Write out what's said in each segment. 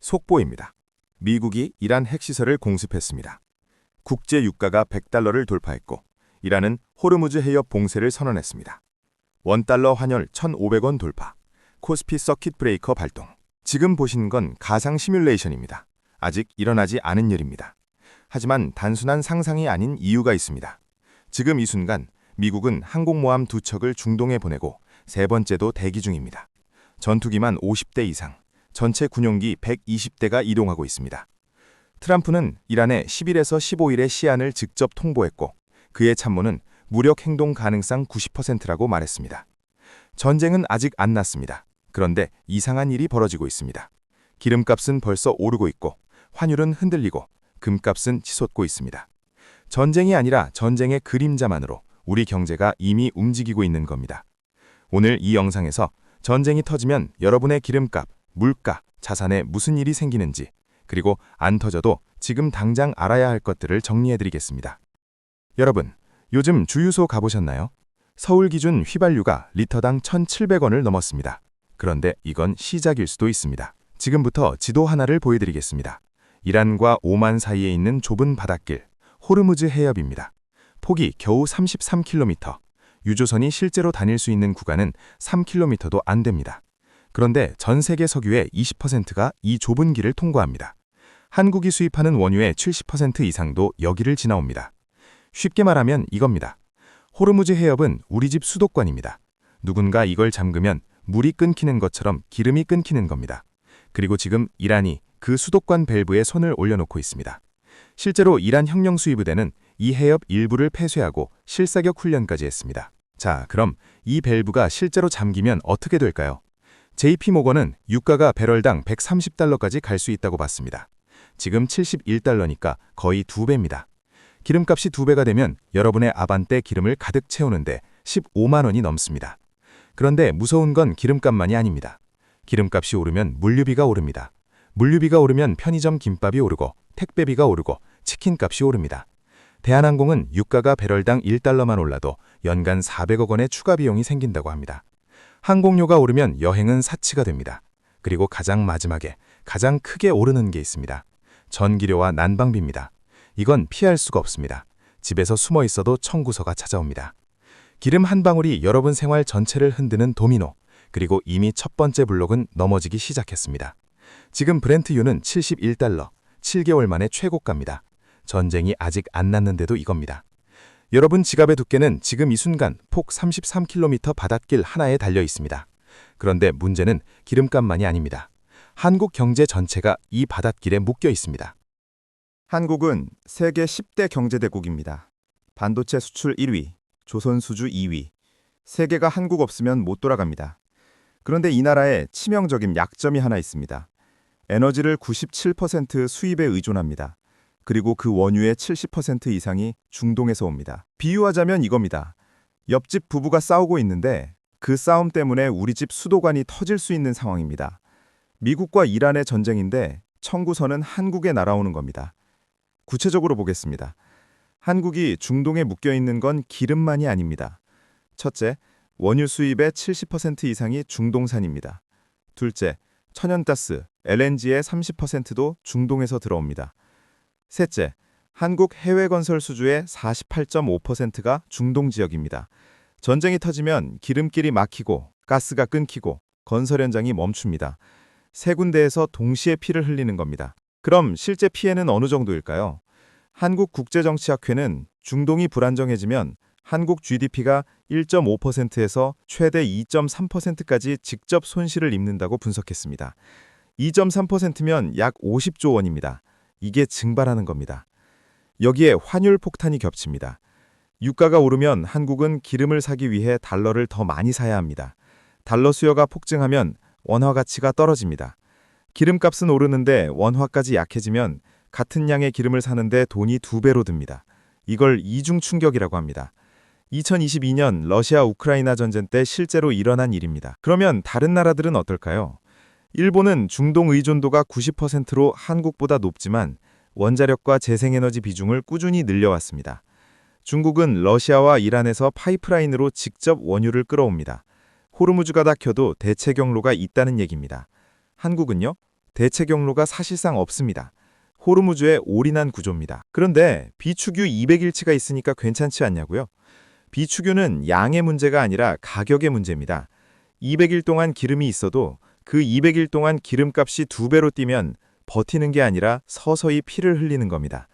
속보입니다. 미국이 이란 핵시설을 공습했습니다. 국제 유가가 100달러를 돌파했고 이란은 호르무즈 해협 봉쇄를 선언했습니다. 원달러 환율 1,500원 돌파, 코스피 서킷 브레이커 발동. 지금 보신 건 가상 시뮬레이션입니다. 아직 일어나지 않은 일입니다. 하지만 단순한 상상이 아닌 이유가 있습니다. 지금 이 순간 미국은 항공모함 2척을 중동에 보내고 세 번째도 대기 중입니다. 전투기만 50대 이상, 전체 군용기 120대가 이동하고 있습니다. 트럼프는 이란에 10일에서 15일의 시한을 직접 통보했고 그의 참모는 무력 행동 가능성 90%라고 말했습니다. 전쟁은 아직 안 났습니다. 그런데 이상한 일이 벌어지고 있습니다. 기름값은 벌써 오르고 있고 환율은 흔들리고 금값은 치솟고 있습니다. 전쟁이 아니라 전쟁의 그림자만으로 우리 경제가 이미 움직이고 있는 겁니다. 오늘 이 영상에서 전쟁이 터지면 여러분의 기름값, 물가, 자산에 무슨 일이 생기는지, 그리고 안 터져도 지금 당장 알아야 할 것들을 정리해드리겠습니다. 여러분, 요즘 주유소 가보셨나요? 서울 기준 휘발유가 리터당 1,700원을 넘었습니다. 그런데 이건 시작일 수도 있습니다. 지금부터 지도 하나를 보여드리겠습니다. 이란과 오만 사이에 있는 좁은 바닷길, 호르무즈 해협입니다. 폭이 겨우 33km, 유조선이 실제로 다닐 수 있는 구간은 3km도 안 됩니다. 그런데 전 세계 석유의 20%가 이 좁은 길을 통과합니다. 한국이 수입하는 원유의 70% 이상도 여기를 지나옵니다. 쉽게 말하면 이겁니다. 호르무즈 해협은 우리 집 수도관입니다. 누군가 이걸 잠그면 물이 끊기는 것처럼 기름이 끊기는 겁니다. 그리고 지금 이란이 그 수도관 밸브에 손을 올려놓고 있습니다. 실제로 이란 혁명 수의부대는 이 해협 일부를 폐쇄하고 실사격 훈련까지 했습니다. 자, 그럼 이 밸브가 실제로 잠기면 어떻게 될까요? JP모건은 유가가 배럴당 130달러까지 갈 수 있다고 봤습니다. 지금 71달러니까 거의 2배입니다. 기름값이 2배가 되면 여러분의 아반떼 기름을 가득 채우는데 15만 원이 넘습니다. 그런데 무서운 건 기름값만이 아닙니다. 기름값이 오르면 물류비가 오릅니다. 물류비가 오르면 편의점 김밥이 오르고 택배비가 오르고 치킨값이 오릅니다. 대한항공은 유가가 배럴당 1달러만 올라도 연간 400억 원의 추가 비용이 생긴다고 합니다. 항공료가 오르면 여행은 사치가 됩니다. 그리고 가장 마지막에 가장 크게 오르는 게 있습니다. 전기료와 난방비입니다. 이건 피할 수가 없습니다. 집에서 숨어 있어도 청구서가 찾아옵니다. 기름 한 방울이 여러분 생활 전체를 흔드는 도미노, 그리고 이미 첫 번째 블록은 넘어지기 시작했습니다. 지금 브렌트유는 71달러, 7개월 만에 최고가입니다. 전쟁이 아직 안 났는데도 이겁니다. 여러분 지갑의 두께는 지금 이 순간 폭 33km 바닷길 하나에 달려 있습니다. 그런데 문제는 기름값만이 아닙니다. 한국 경제 전체가 이 바닷길에 묶여 있습니다. 한국은 세계 10대 경제대국입니다. 반도체 수출 1위, 조선 수주 2위. 세계가 한국 없으면 못 돌아갑니다. 그런데 이 나라에 치명적인 약점이 하나 있습니다. 에너지를 97% 수입에 의존합니다. 그리고 그 원유의 70% 이상이 중동에서 옵니다. 비유하자면 이겁니다. 옆집 부부가 싸우고 있는데 그 싸움 때문에 우리 집 수도관이 터질 수 있는 상황입니다. 미국과 이란의 전쟁인데 청구서는 한국에 날아오는 겁니다. 구체적으로 보겠습니다. 한국이 중동에 묶여있는 건 기름만이 아닙니다. 첫째, 원유 수입의 70% 이상이 중동산입니다. 둘째, 천연가스, LNG의 30%도 중동에서 들어옵니다. 셋째, 한국 해외 건설 수주의 48.5%가 중동 지역입니다. 전쟁이 터지면 기름길이 막히고 가스가 끊기고 건설 현장이 멈춥니다. 세 군데에서 동시에 피를 흘리는 겁니다. 그럼 실제 피해는 어느 정도일까요? 한국국제정치학회는 중동이 불안정해지면 한국 GDP가 1.5%에서 최대 2.3%까지 직접 손실을 입는다고 분석했습니다. 2.3%면 약 50조 원입니다. 이게 증발하는 겁니다. 여기에 환율 폭탄이 겹칩니다. 유가가 오르면 한국은 기름을 사기 위해 달러를 더 많이 사야 합니다. 달러 수요가 폭증하면 원화 가치가 떨어집니다. 기름값은 오르는데 원화까지 약해지면 같은 양의 기름을 사는데 돈이 2배로 듭니다. 이걸 이중 충격이라고 합니다. 2022년 러시아 우크라이나 전쟁 때 실제로 일어난 일입니다. 그러면 다른 나라들은 어떨까요? 일본은 중동 의존도가 90%로 한국보다 높지만 원자력과 재생에너지 비중을 꾸준히 늘려왔습니다. 중국은 러시아와 이란에서 파이프라인으로 직접 원유를 끌어옵니다. 호르무즈가 닫혀도 대체 경로가 있다는 얘기입니다. 한국은요? 대체 경로가 사실상 없습니다. 호르무즈에 올인한 구조입니다. 그런데 비축유 200일치가 있으니까 괜찮지 않냐고요? 비축유는 양의 문제가 아니라 가격의 문제입니다. 200일 동안 기름이 있어도 그 200일 동안 기름값이 2배로 뛰면 버티는 게 아니라 서서히 피를 흘리는 겁니다.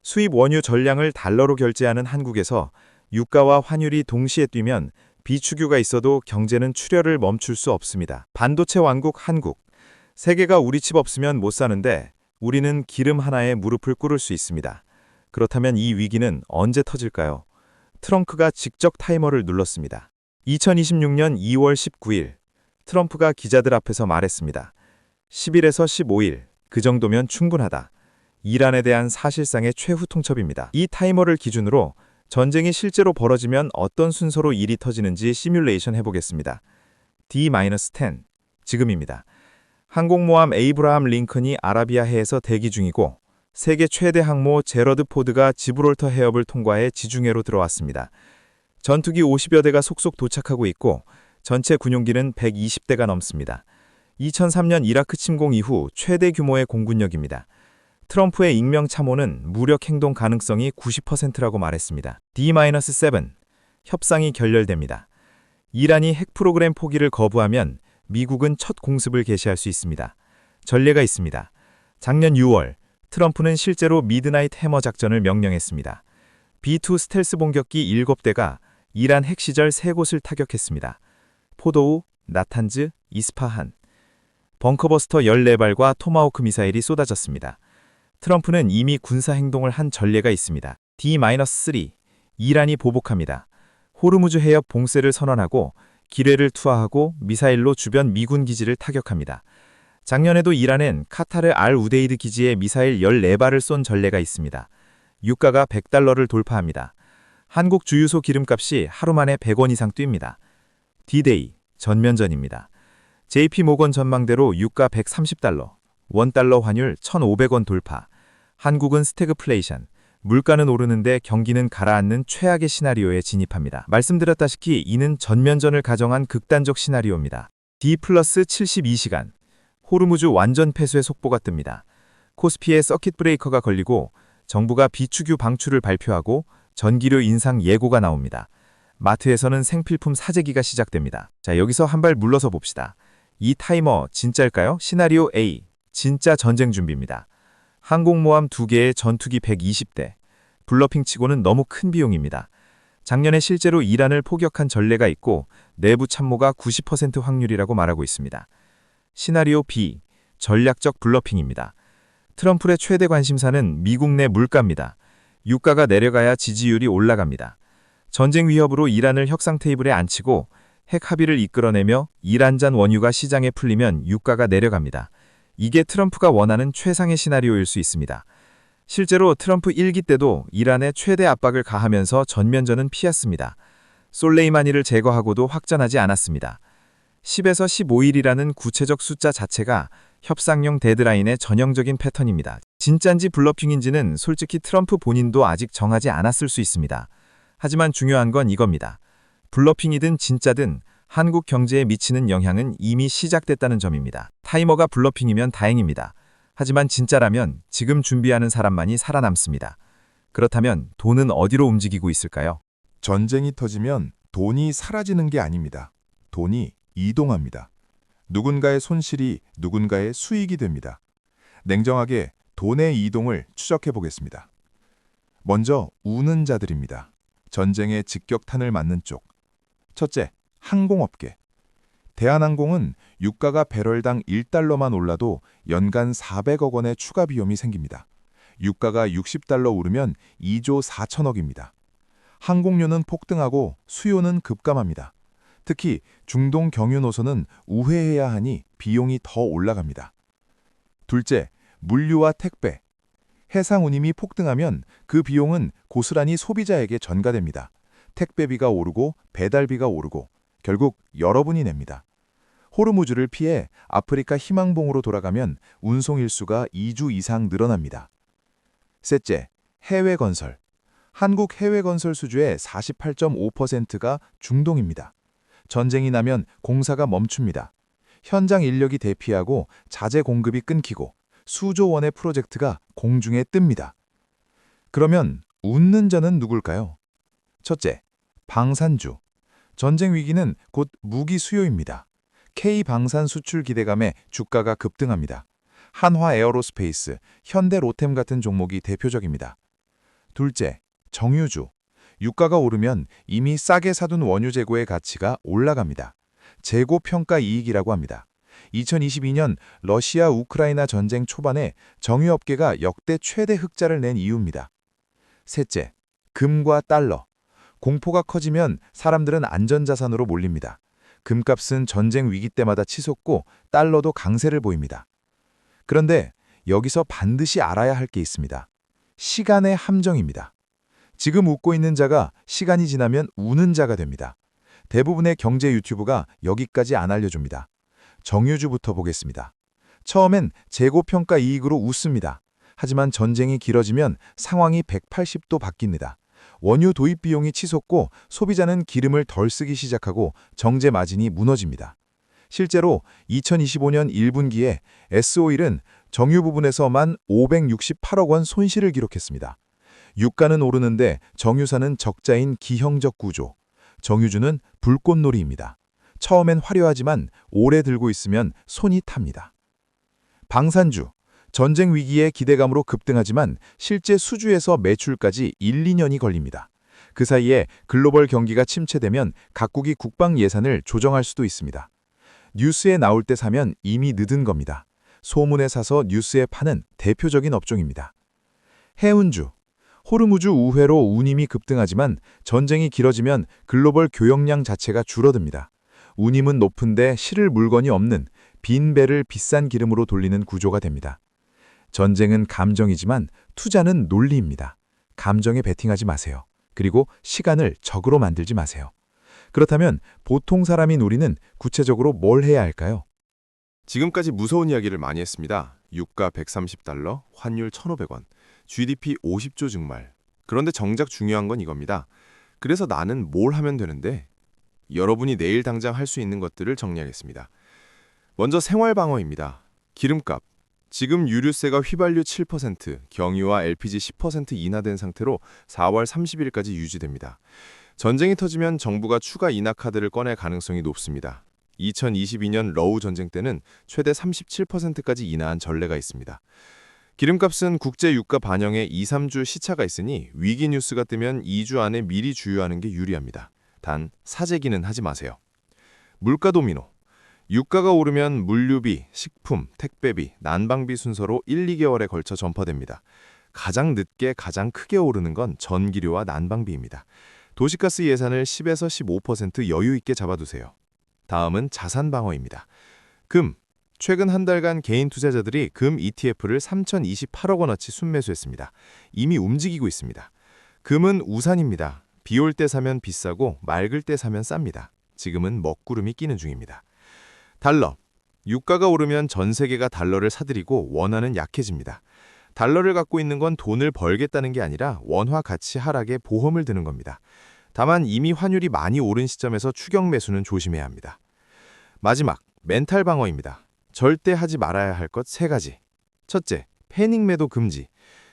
수입 원유 전량을 달러로 결제하는 한국에서 유가와 환율이 동시에 뛰면 비축유가 있어도 경제는 출혈을 멈출 수 없습니다. 반도체 왕국 한국. 세계가 우리 집 없으면 못 사는데 우리는 기름 하나에 무릎을 꿇을 수 있습니다. 그렇다면 이 위기는 언제 터질까요? 트럼프가 직접 타이머를 눌렀습니다. 2026년 2월 19일, 트럼프가 기자들 앞에서 말했습니다. 10일에서 15일, 그 정도면 충분하다. 이란에 대한 사실상의 최후 통첩입니다. 이 타이머를 기준으로 전쟁이 실제로 벌어지면 어떤 순서로 일이 터지는지 시뮬레이션 해보겠습니다. D-10, 지금입니다. 항공모함 에이브라함 링컨이 아라비아해에서 대기 중이고 세계 최대 항모 제러드 포드가 지브롤터 해협을 통과해 지중해로 들어왔습니다. 전투기 50여 대가 속속 도착하고 있고 전체 군용기는 120대가 넘습니다. 2003년 이라크 침공 이후 최대 규모의 공군력입니다. 트럼프의 익명 참모는 무력 행동 가능성이 90%라고 말했습니다. D-7, 협상이 결렬됩니다. 이란이 핵 프로그램 포기를 거부하면 미국은 첫 공습을 개시할 수 있습니다. 전례가 있습니다. 작년 6월, 트럼프는 실제로 미드나잇 해머 작전을 명령했습니다. B-2 스텔스 공격기 7대가 이란 핵 시절 3곳을 타격했습니다. 포도우, 나탄즈, 이스파한. 벙커버스터 14발과 토마호크 미사일이 쏟아졌습니다. 트럼프는 이미 군사 행동을 한 전례가 있습니다. D-3, 이란이 보복합니다. 호르무즈 해협 봉쇄를 선언하고 기뢰를 투하하고 미사일로 주변 미군 기지를 타격합니다. 작년에도 이란은 카타르 알-우데이드 기지에 미사일 14발을 쏜 전례가 있습니다. 유가가 $100를 돌파합니다. 한국 주유소 기름값이 하루 만에 100원 이상 뜁니다. D-Day, 전면전입니다. JP모건 전망대로 유가 $130, 원달러 환율 1,500원 돌파. 한국은 스태그플레이션, 물가는 오르는데 경기는 가라앉는 최악의 시나리오에 진입합니다. 말씀드렸다시피 이는 전면전을 가정한 극단적 시나리오입니다. D+72시간, 호르무즈 완전 폐쇄 속보가 뜹니다. 코스피에 서킷 브레이커가 걸리고 정부가 비축유 방출을 발표하고 전기료 인상 예고가 나옵니다. 마트에서는 생필품 사재기가 시작됩니다. 자, 여기서 한 발 물러서 봅시다. 이 타이머 진짜일까요? 시나리오 A, 진짜 전쟁 준비입니다. 항공모함 2개의 전투기 120대. 블러핑치고는 너무 큰 비용입니다. 작년에 실제로 이란을 포격한 전례가 있고 내부 참모가 90% 확률이라고 말하고 있습니다. 시나리오 B, 전략적 블러핑입니다. 트럼프의 최대 관심사는 미국 내 물가입니다. 유가가 내려가야 지지율이 올라갑니다. 전쟁 위협으로 이란을 협상 테이블에 앉히고 핵 합의를 이끌어내며 이란산 원유가 시장에 풀리면 유가가 내려갑니다. 이게 트럼프가 원하는 최상의 시나리오일 수 있습니다. 실제로 트럼프 1기 때도 이란에 최대 압박을 가하면서 전면전은 피했습니다. 솔레이마니를 제거하고도 확전하지 않았습니다. 10에서 15일이라는 구체적 숫자 자체가 협상용 데드라인의 전형적인 패턴입니다. 진짠지 블러핑인지는 솔직히 트럼프 본인도 아직 정하지 않았을 수 있습니다. 하지만 중요한 건 이겁니다. 블러핑이든 진짜든 한국 경제에 미치는 영향은 이미 시작됐다는 점입니다. 타이머가 블러핑이면 다행입니다. 하지만 진짜라면 지금 준비하는 사람만이 살아남습니다. 그렇다면 돈은 어디로 움직이고 있을까요? 전쟁이 터지면 돈이 사라지는 게 아닙니다. 돈이 이동합니다. 누군가의 손실이 누군가의 수익이 됩니다. 냉정하게 돈의 이동을 추적해 보겠습니다. 먼저 우는 자들입니다. 전쟁의 직격탄을 맞는 쪽. 첫째, 항공업계. 대한항공은 유가가 배럴당 $1만 올라도 연간 400억 원의 추가 비용이 생깁니다. 유가가 $60 오르면 2조 4천억입니다. 항공료는 폭등하고 수요는 급감합니다. 특히 중동 경유 노선은 우회해야 하니 비용이 더 올라갑니다. 둘째, 물류와 택배. 해상 운임이 폭등하면 그 비용은 고스란히 소비자에게 전가됩니다. 택배비가 오르고 배달비가 오르고 결국 여러분이 냅니다. 호르무즈를 피해 아프리카 희망봉으로 돌아가면 운송 일수가 2주 이상 늘어납니다. 셋째, 해외 건설. 한국 해외 건설 수주의 48.5%가 중동입니다. 전쟁이 나면 공사가 멈춥니다. 현장 인력이 대피하고 자재 공급이 끊기고 수조 원의 프로젝트가 공중에 뜹니다. 그러면 웃는 자는 누굴까요? 첫째, 방산주. 전쟁 위기는 곧 무기 수요입니다. K 방산 수출 기대감에 주가가 급등합니다. 한화 에어로스페이스, 현대 로템 같은 종목이 대표적입니다. 둘째, 정유주. 유가가 오르면 이미 싸게 사둔 원유 재고의 가치가 올라갑니다. 재고 평가 이익이라고 합니다. 2022년 러시아 우크라이나 전쟁 초반에 정유업계가 역대 최대 흑자를 낸 이유입니다. 셋째, 금과 달러. 공포가 커지면 사람들은 안전자산으로 몰립니다. 금값은 전쟁 위기 때마다 치솟고 달러도 강세를 보입니다. 그런데 여기서 반드시 알아야 할 게 있습니다. 시간의 함정입니다. 지금 웃고 있는 자가 시간이 지나면 우는 자가 됩니다. 대부분의 경제 유튜브가 여기까지 안 알려줍니다. 정유주부터 보겠습니다. 처음엔 재고평가 이익으로 웃습니다. 하지만 전쟁이 길어지면 상황이 180도 바뀝니다. 원유 도입 비용이 치솟고 소비자는 기름을 덜 쓰기 시작하고 정제 마진이 무너집니다. 실제로 2025년 1분기에 S오일은 정유 부분에서만 568억 원 손실을 기록했습니다. 유가는 오르는데 정유사는 적자인 기형적 구조. 정유주는 불꽃놀이입니다. 처음엔 화려하지만 오래 들고 있으면 손이 탑니다. 방산주. 전쟁 위기의 기대감으로 급등하지만 실제 수주에서 매출까지 1, 2년이 걸립니다. 그 사이에 글로벌 경기가 침체되면 각국이 국방 예산을 조정할 수도 있습니다. 뉴스에 나올 때 사면 이미 늦은 겁니다. 소문에 사서 뉴스에 파는 대표적인 업종입니다. 해운주. 호르무즈 우회로 운임이 급등하지만 전쟁이 길어지면 글로벌 교역량 자체가 줄어듭니다. 운임은 높은데 실을 물건이 없는 빈 배를 비싼 기름으로 돌리는 구조가 됩니다. 전쟁은 감정이지만 투자는 논리입니다. 감정에 베팅하지 마세요. 그리고 시간을 적으로 만들지 마세요. 그렇다면 보통 사람인 우리는 구체적으로 뭘 해야 할까요? 지금까지 무서운 이야기를 많이 했습니다. 유가 130달러, 환율 1,500원, GDP 50조 증말. 그런데 정작 중요한 건 이겁니다. 그래서 나는 뭘 하면 되는데? 여러분이 내일 당장 할 수 있는 것들을 정리하겠습니다. 먼저 생활방어입니다. 기름값. 지금 유류세가 휘발유 7%, 경유와 LPG 10% 인하된 상태로 4월 30일까지 유지됩니다. 전쟁이 터지면 정부가 추가 인하 카드를 꺼낼 가능성이 높습니다. 2022년 러우 전쟁 때는 최대 37%까지 인하한 전례가 있습니다. 기름값은 국제 유가 반영에 2, 3주 시차가 있으니 위기 뉴스가 뜨면 2주 안에 미리 주유하는 게 유리합니다. 단 사재기는 하지 마세요. 물가 도미노. 유가가 오르면 물류비, 식품, 택배비, 난방비 순서로 1, 2개월에 걸쳐 전파됩니다. 가장 늦게 가장 크게 오르는 건 전기료와 난방비입니다. 도시가스 예산을 10에서 15% 여유 있게 잡아두세요. 다음은 자산 방어입니다. 금. 최근 한 달간 개인 투자자들이 금 ETF를 3,028억 원어치 순매수했습니다. 이미 움직이고 있습니다. 금은 우산입니다. 비 올 때 사면 비싸고 맑을 때 사면 쌉니다. 지금은 먹구름이 끼는 중입니다. 달러. 유가가 오르면 전 세계가 달러를 사들이고 원화는 약해집니다. 달러를 갖고 있는 건 돈을 벌겠다는 게 아니라 원화 가치 하락에 보험을 드는 겁니다. 다만 이미 환율이 많이 오른 시점에서 추격 매수는 조심해야 합니다. 마지막, 멘탈 방어입니다. 절대 하지 말아야 할 것 3가지. 첫째, 패닉 매도 금지.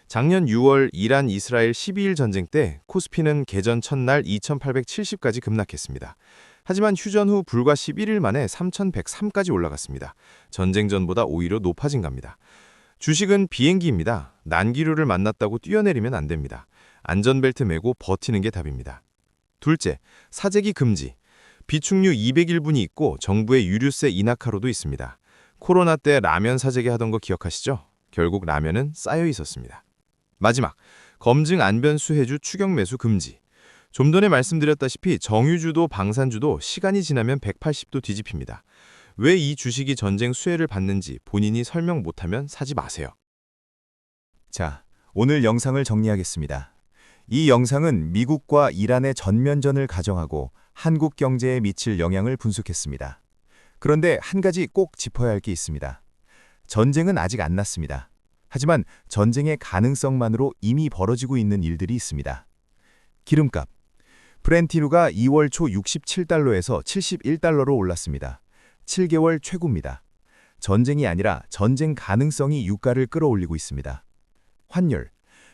작년 6월 이란 이스라엘 12일 전쟁 때 코스피는 개전 첫날 2,870까지 급락했습니다. 하지만 휴전 후 불과 11일 만에 3,103까지 올라갔습니다. 전쟁 전보다 오히려 높아진 겁니다. 주식은 비행기입니다. 난기류를 만났다고 뛰어내리면 안 됩니다. 안전벨트 매고 버티는 게 답입니다. 둘째, 사재기 금지. 비축류 201분이 있고 정부의 유류세 인하카로도 있습니다. 코로나 때 라면 사재기 하던 거 기억하시죠? 결국 라면은 쌓여 있었습니다. 마지막, 검증 안변수 해주 추격 매수 금지. 좀 전에 말씀드렸다시피 정유주도 방산주도 시간이 지나면 180도 뒤집힙니다. 왜 이 주식이 전쟁 수혜를 받는지 본인이 설명 못하면 사지 마세요. 자, 오늘 영상을 정리하겠습니다. 이 영상은 미국과 이란의 전면전을 가정하고 한국 경제에 미칠 영향을 분석했습니다. 그런데 한 가지 꼭 짚어야 할 게 있습니다. 전쟁은 아직 안 났습니다. 하지만 전쟁의 가능성만으로 이미 벌어지고 있는 일들이 있습니다. 기름값. 브렌티루가 2월 초 67달러에서 71달러로 올랐습니다. 17개월 최고입니다. 전쟁이 아니라 전쟁 가능성이 유가를 끌어올리고 있습니다. 환율.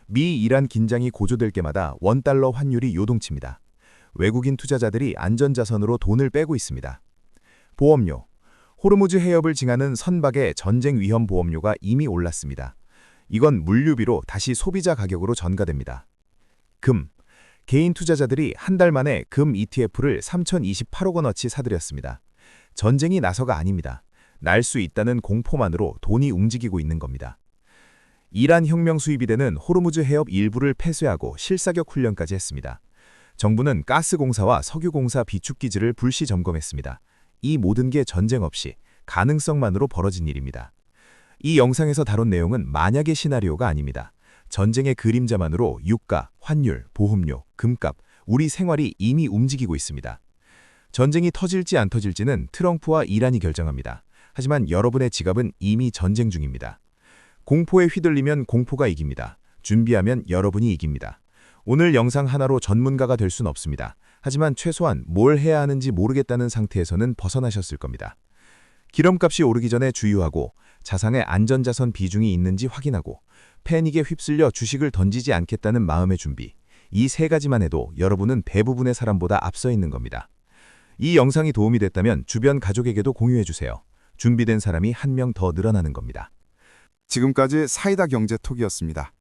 미-이란 긴장이 고조될 때마다 원달러 환율이 요동칩니다. 외국인 투자자들이 안전자산으로 돈을 빼고 있습니다. 보험료. 호르무즈 해협을 징하는 선박의 전쟁 위험 보험료가 이미 올랐습니다. 이건 물류비로 다시 소비자 가격으로 전가됩니다. 금. 개인 투자자들이 한 달 만에 금 ETF를 3,028억 원어치 사들였습니다. 전쟁이 나서가 아닙니다. 날 수 있다는 공포만으로 돈이 움직이고 있는 겁니다. 이란 혁명 수입이 되는 호르무즈 해협 일부를 폐쇄하고 실사격 훈련까지 했습니다. 정부는 가스공사와 석유공사 비축기지를 불시 점검했습니다. 이 모든 게 전쟁 없이 가능성만으로 벌어진 일입니다. 이 영상에서 다룬 내용은 만약의 시나리오가 아닙니다. 전쟁의 그림자만으로 유가, 환율, 보험료, 금값, 우리 생활이 이미 움직이고 있습니다. 전쟁이 터질지 안 터질지는 트럼프와 이란이 결정합니다. 하지만 여러분의 지갑은 이미 전쟁 중입니다. 공포에 휘둘리면 공포가 이깁니다. 준비하면 여러분이 이깁니다. 오늘 영상 하나로 전문가가 될 순 없습니다. 하지만 최소한 뭘 해야 하는지 모르겠다는 상태에서는 벗어나셨을 겁니다. 기름값이 오르기 전에 주유하고 자산에 안전자산 비중이 있는지 확인하고 패닉에 휩쓸려 주식을 던지지 않겠다는 마음의 준비. 이 세 가지만 해도 여러분은 대부분의 사람보다 앞서 있는 겁니다. 이 영상이 도움이 됐다면 주변 가족에게도 공유해주세요. 준비된 사람이 한 명 더 늘어나는 겁니다. 지금까지 사이다 경제톡이었습니다.